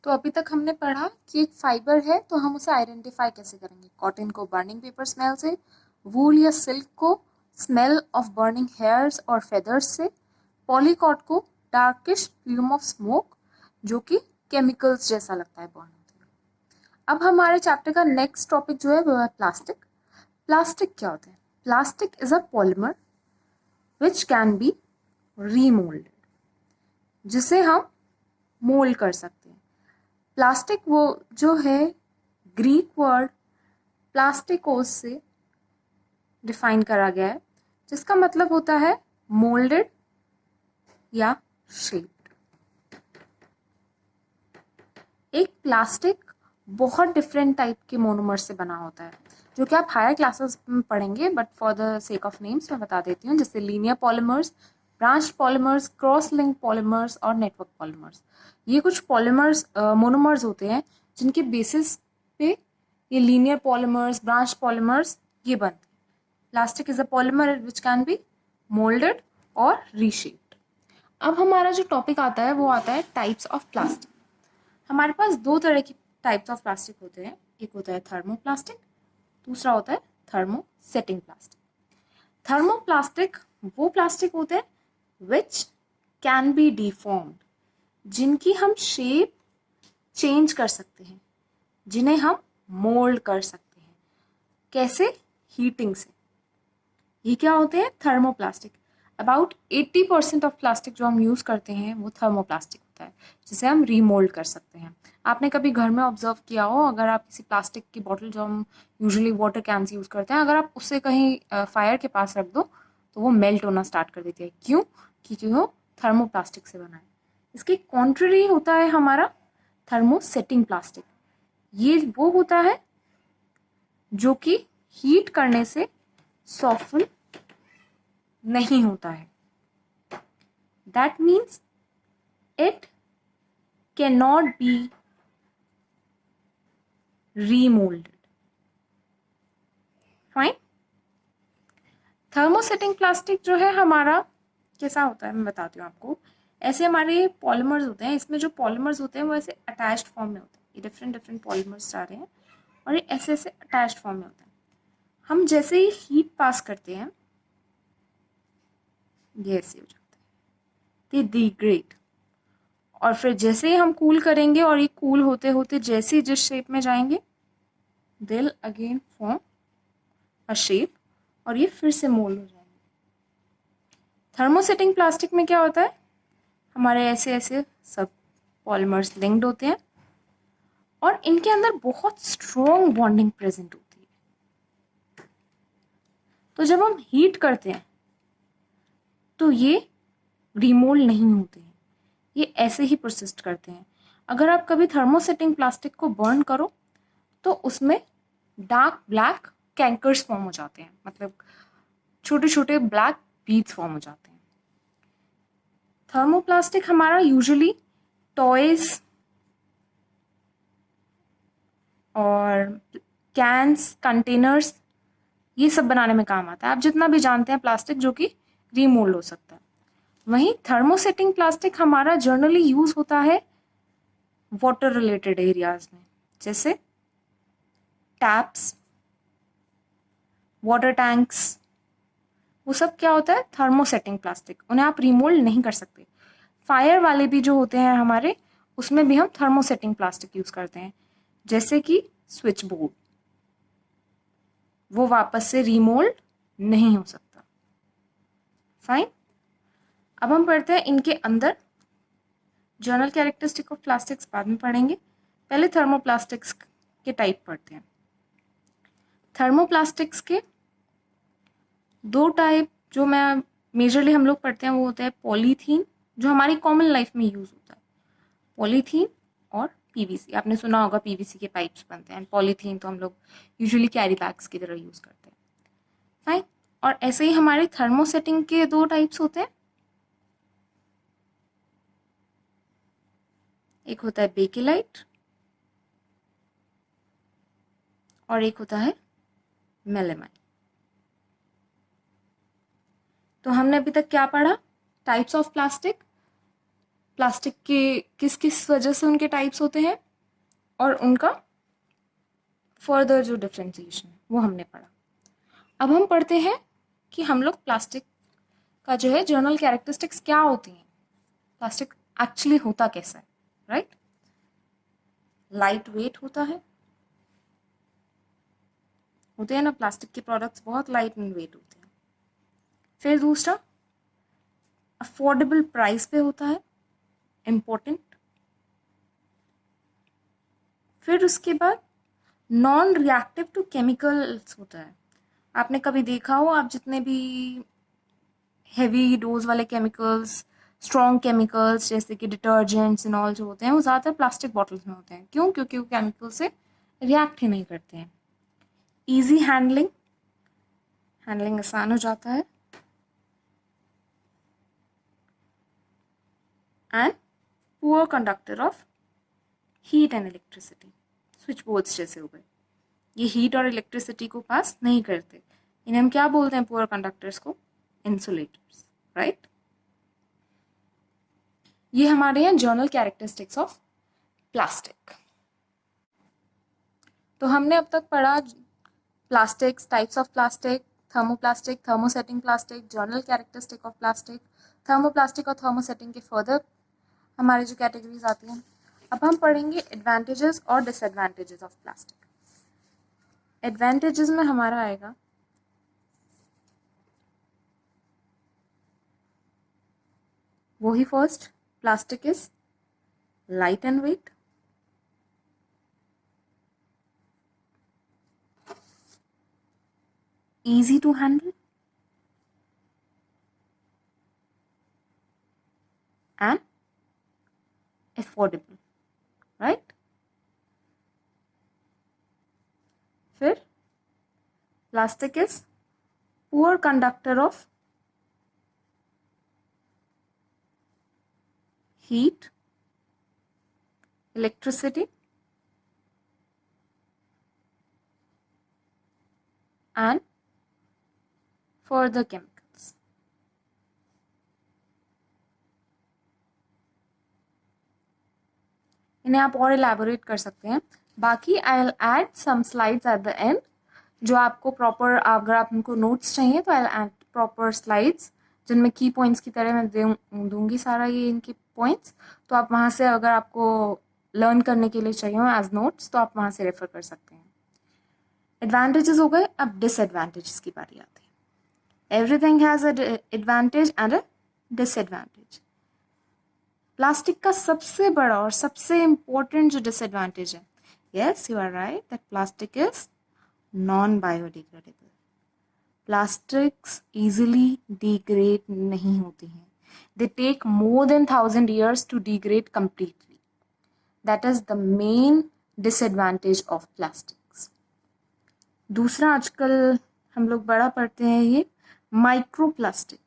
तो अभी तक हमने पढ़ा कि एक फाइबर है तो हम उसे आइडेंटिफाई कैसे करेंगे। कॉटन को बर्निंग पेपर स्मेल से, वूल या सिल्क को स्मेल ऑफ बर्निंग हेयर्स और फेदर्स से, पॉलीकॉट को डार्किश फ्यूम ऑफ स्मोक जो कि केमिकल्स जैसा लगता है बर्न होते हैं। अब हमारे चैप्टर का नेक्स्ट टॉपिक जो है वो है प्लास्टिक। प्लास्टिक क्या होता है? Plastic is a polymer which can be remoulded, जिसे हम मोल्ड कर सकते हैं। प्लास्टिक वो जो है ग्रीक वर्ड प्लास्टिकोस से डिफाइन करा गया है, जिसका मतलब होता है मोल्डेड या शेप्ड। एक प्लास्टिक बहुत डिफरेंट टाइप के मोनोमर से बना होता है, जो कि आप हायर क्लासेस में पढ़ेंगे, but for the sake of names मैं बता देती हूँ, जैसे linear polymers, branch polymers, cross link polymers और नेटवर्क पॉलीमर्स। ये कुछ पॉलीमर्स मोनोमर्स होते हैं जिनके बेसिस पे ये लीनियर पॉलीमर्स, ब्रांच पॉलीमर्स ये बनते हैं। Plastic is a polymer which can be moulded और रीशेप्ड। अब हमारा जो टॉपिक आता है वो आता है टाइप्स ऑफ प्लास्टिक। हमारे पास दो तरह की टाइप्स ऑफ प्लास्टिक होते हैं, एक होता है थर्मोप्लास्टिक, दूसरा होता है थर्मोसेटिंग प्लास्टिक। थर्मोप्लास्टिक वो प्लास्टिक होते हैं विच कैन बी डिफॉर्म्ड, जिनकी हम शेप चेंज कर सकते हैं, जिन्हें हम मोल्ड कर सकते हैं। कैसे? हीटिंग से। ये क्या होते हैं? थर्मोप्लास्टिक। अबाउट 80% ऑफ प्लास्टिक जो हम यूज़ करते हैं वो थर्मोप्लास्टिक होता है, जिसे हम रीमोल्ड कर सकते हैं। आपने कभी घर में ऑब्जर्व किया हो, अगर आप किसी प्लास्टिक की बॉटल जो हम यूजुअली वाटर कैंस यूज़ करते हैं, अगर आप उससे कहीं फायर के पास रख दो तो वो मेल्ट होना स्टार्ट कर देती है। क्यों? क्योंकि वो थर्मोप्लास्टिक से बना है। इसके कॉन्ट्ररी होता है हमारा थर्मोसेटिंग प्लास्टिक। ये वो होता है जो कि हीट करने से सॉफ्टन नहीं होता है। That means it can not be remoulded. Fine. Thermosetting plastic जो है हमारा कैसा होता है मैं बताती हूँ आपको। ऐसे हमारे पॉलीमर्स होते हैं, इसमें जो पॉलीमर्स होते हैं वो ऐसे अटैच्ड फॉर्म में होते हैं। ये डिफरेंट डिफरेंट पॉलीमर्स जा रहे हैं और ये ऐसे ऐसे अटैच्ड फॉर्म में होते हैं। हम जैसे ही हीट पास करते हैं ये ऐसे हो जाता है, दे डिग्रेड। और फिर जैसे ही हम कूल करेंगे और ये कूल होते होते जैसे ही जिस शेप में जाएंगे दिल अगेन फॉर्म अ शेप और ये फिर से मोल्ड हो जाएंगे। थर्मोसेटिंग प्लास्टिक में क्या होता है? हमारे ऐसे ऐसे सब पॉलीमर्स लिंक्ड होते हैं और इनके अंदर बहुत स्ट्रॉन्ग बॉन्डिंग प्रेजेंट होती है। तो जब हम हीट करते हैं तो ये रिमोल्ड नहीं होते हैं, ये ऐसे ही परसिस्ट करते हैं। अगर आप कभी थर्मोसेटिंग प्लास्टिक को बर्न करो तो उसमें डार्क ब्लैक कैंकर्स फॉर्म हो जाते हैं, मतलब छोटे छोटे ब्लैक बीड्स फॉर्म हो जाते हैं। थर्मोप्लास्टिक हमारा यूजुअली टॉयज और कैंस, कंटेनर्स ये सब बनाने में काम आता है। आप जितना भी जानते हैं प्लास्टिक जो कि रीमोल्ड हो सकता है। वहीं थर्मोसेटिंग प्लास्टिक हमारा जनरली यूज होता है वाटर रिलेटेड एरियाज में, जैसे टैप्स, वाटर टैंक्स। वो सब क्या होता है? Thermosetting plastic. उन्हें आप रिमोल्ड नहीं कर सकते। फायर वाले भी जो होते हैं हमारे, उसमें भी हम थर्मोसेटिंग प्लास्टिक यूज करते हैं, जैसे कि स्विच बोर्ड, वो वापस से रिमोल्ड नहीं हो सकता। फाइन। अब हम पढ़ते हैं इनके अंदर जनरल कैरेक्टरिस्टिक ऑफ प्लास्टिक्स, बाद में पढ़ेंगे। पहले थर्मोप्लास्टिक्स के टाइप पढ़ते हैं। थर्मोप्लास्टिक्स के दो टाइप जो मैं मेजरली हम लोग पढ़ते हैं वो होता है पॉलीथीन, जो हमारी कॉमन लाइफ में यूज होता है, पॉलीथीन, और पीवीसी। आपने सुना होगा पीवीसी के पाइप्स बनते हैं। पॉलीथीन तो हम लोग यूजुअली कैरी बैग्स की तरह यूज करते हैं। फाइन। और ऐसे ही हमारे थर्मोसेटिंग के दो टाइप्स होते हैं, एक होता है बेकेलाइट और एक होता है मेलेमाइन। तो हमने अभी तक क्या पढ़ा? टाइप्स ऑफ प्लास्टिक, प्लास्टिक के किस किस वजह से उनके टाइप्स होते हैं और उनका फर्दर जो डिफ्रेंसिएशन वो हमने पढ़ा। अब हम पढ़ते हैं कि हम लोग प्लास्टिक का जो है जर्नल कैरेक्टरिस्टिक्स क्या होती हैं, प्लास्टिक एक्चुअली होता कैसा है, राइट। लाइट वेट होते हैं ना, प्लास्टिक के प्रोडक्ट्स बहुत लाइट एंड वेट होते हैं। फिर दूसरा, अफोर्डेबल प्राइस पे होता है, इम्पोर्टेंट। फिर उसके बाद नॉन रिएक्टिव टू केमिकल्स होता है। आपने कभी देखा हो, आप जितने भी हेवी डोज वाले केमिकल्स, स्ट्रॉन्ग केमिकल्स जैसे कि डिटर्जेंट्स एंड ऑल जो होते हैं वो ज़्यादातर प्लास्टिक बॉटल्स में होते हैं। क्यों? क्योंकि वो केमिकल से रिएक्ट ही नहीं करते हैं। ईजी हैंडलिंग, हैंडलिंग आसान हो जाता है। And poor conductor of heat and electricity, switch boards जैसे हो गए, ये हीट और इलेक्ट्रिसिटी को पास नहीं करते। इन्हें हम क्या बोलते हैं पुअर कंडक्टर्स को? Insulators, right. ये हमारे यहाँ जर्नल कैरेक्टरिस्टिक्स ऑफ प्लास्टिक। तो हमने अब तक पढ़ा plastics, types of plastic, thermoplastic, thermosetting plastic, journal characteristic of plastic, thermoplastic और थर्मोसेटिंग के फर्दर हमारी जो कैटेगरीज आती हैं। अब हम पढ़ेंगे एडवांटेजेस और डिसएडवांटेजेस ऑफ प्लास्टिक। एडवांटेजेस में हमारा आएगा वही first, plastic is light and weight, easy to handle, and affordable, right? फिर plastic is poor conductor of heat, electricity, and further chemicals. इन्हें आप और elaborate कर सकते हैं। बाकी I will add some slides at the end, जो आपको प्रॉपर, अगर आप उनको नोट्स चाहिए तो I will add proper slides जिनमें की पॉइंट्स की तरह मैं दूंगी सारा ये इनके पॉइंट्स। तो आप वहाँ से, अगर आपको लर्न करने के लिए चाहिए हो एज नोट्स, तो आप वहाँ से रेफर कर सकते हैं। एडवांटेजेस हो गए, अब डिसएडवांटेजेस की बारी आती है। Everything has a advantage and a disadvantage. Plastic का सबसे बड़ा और सबसे इम्पोर्टेंट जो डिसएडवांटेज है, yes you are right, that plastic is non biodegradable. Plastics easily degrade नहीं होती हैं, they take more than 1000 years to degrade completely. That is the main disadvantage of plastics. दूसरा, आजकल हम लोग बड़ा पढ़ते हैं ये micro plastic.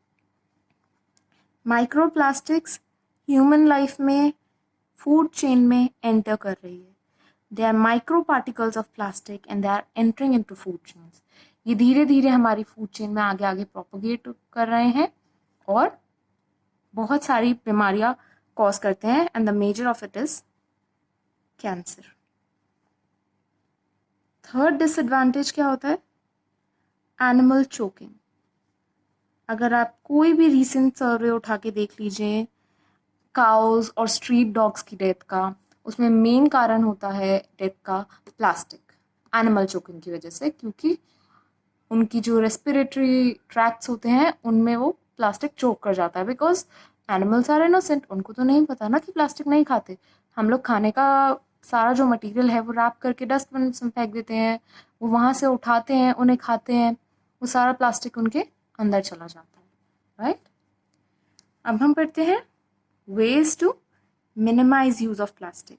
Micro plastics human life में, फूड चेन में एंटर कर रही है। They are micro particles of plastic and they are entering into food chains. ये धीरे धीरे हमारी फूड चेन में आगे आगे प्रोपोगेट कर रहे हैं और बहुत सारी बीमारियां कॉज करते हैं, and the measure of it is cancer. Third disadvantage क्या होता है? Animal choking. अगर आप कोई भी रिसेंट सर्वे उठा के देख लीजिए काउज और स्ट्रीट डॉग्स की डेथ का, उसमें मेन कारण होता है डेथ का प्लास्टिक, एनिमल चोकिंग की वजह से, क्योंकि उनकी जो रेस्पिरेटरी ट्रैक्ट्स होते हैं उनमें वो प्लास्टिक चोक कर जाता है। बिकॉज एनिमल्स आर इनोसेंट, उनको तो नहीं पता ना कि प्लास्टिक नहीं खाते। हम लोग खाने का सारा जो मटेरियल है वो रैप करके डस्टबिन में फेंक देते हैं, वो वहाँ से उठाते हैं, उन्हें खाते हैं, वो सारा प्लास्टिक उनके अंदर चला जाता है, राइट। अब हम पढ़ते हैं ways to minimize use of plastic।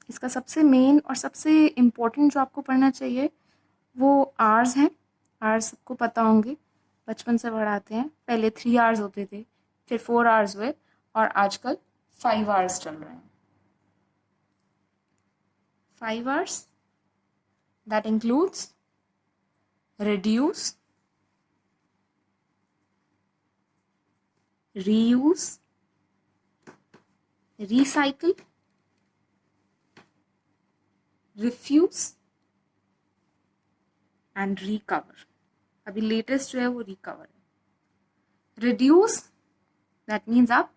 इसका सबसे मेन और सबसे इम्पोर्टेंट जो आपको पढ़ना चाहिए वो आवर्स हैं। आवर्स सबको पता होंगे, बचपन से पढ़ाते हैं। पहले 3 आवर्स होते थे, फिर 4 आवर्स हुए और आजकल 5 आवर्स चल रहे हैं। 5 hours that includes reduce, reuse, recycle, refuse and recover. अभी लेटेस्ट जो है वो रिकवर है। रिड्यूस, दैट मीन्स आप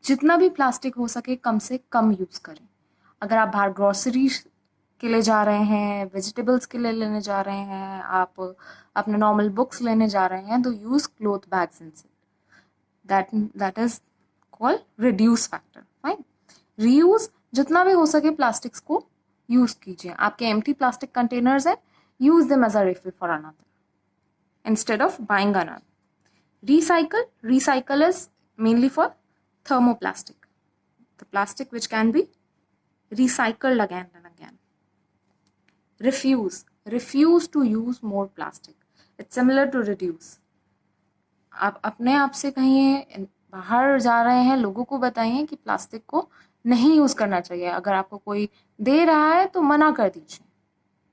जितना भी प्लास्टिक हो सके कम से कम यूज करें। अगर आप बाहर ग्रोसरी के लिए जा रहे हैं, वेजिटेबल्स के लिए लेने जा रहे हैं, आप अपने नॉर्मल बुक्स लेने जा रहे हैं, तो use cloth bags instead. That is called reduce factor. Fine. Reuse, जितना भी हो सके प्लास्टिक्स को यूज कीजिए। आपके एम्प्टी प्लास्टिक कंटेनर्स है, use them as a refill for another instead of buying another. Recycle, recycle is mainly for thermoplastic, the plastic which can be recycled again and again. Refuse, refuse to use more plastic. It's similar to reduce. आप अपने आप से कहिए, बाहर जा रहे हैं लोगों को बताइए कि प्लास्टिक को नहीं यूज करना चाहिए। अगर आपको कोई दे रहा है तो मना कर दीजिए,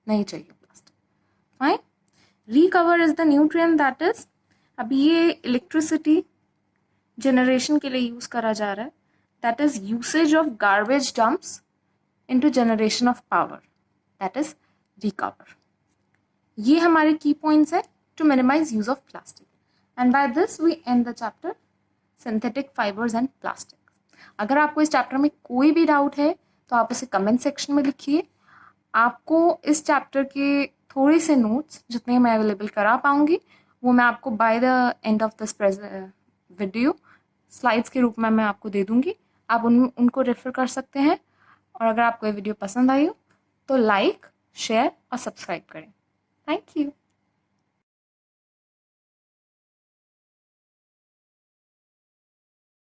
नहीं चाहिए plastic. Fine. Recover is the nutrient that is, अभी ये इलेक्ट्रिसिटी जनरेशन के लिए यूज करा जा रहा है। That is usage of garbage dumps into generation of power, that is recover. ये हमारे की पॉइंट्स है to minimise use of plastic. And by this we end the chapter synthetic fibres and plastic. अगर आपको इस chapter में कोई भी doubt है तो आप इसे कमेंट सेक्शन में लिखिए। आपको इस चैप्टर के थोड़े से नोट्स जितने मैं अवेलेबल करा पाऊंगी वो मैं आपको by the end of this video slides के रूप में मैं आपको दे दूंगी। आप उनको रेफर कर सकते हैं। और अगर आपको ये वीडियो पसंद आई हो तो लाइक, शेयर और सब्सक्राइब करें। Thank you.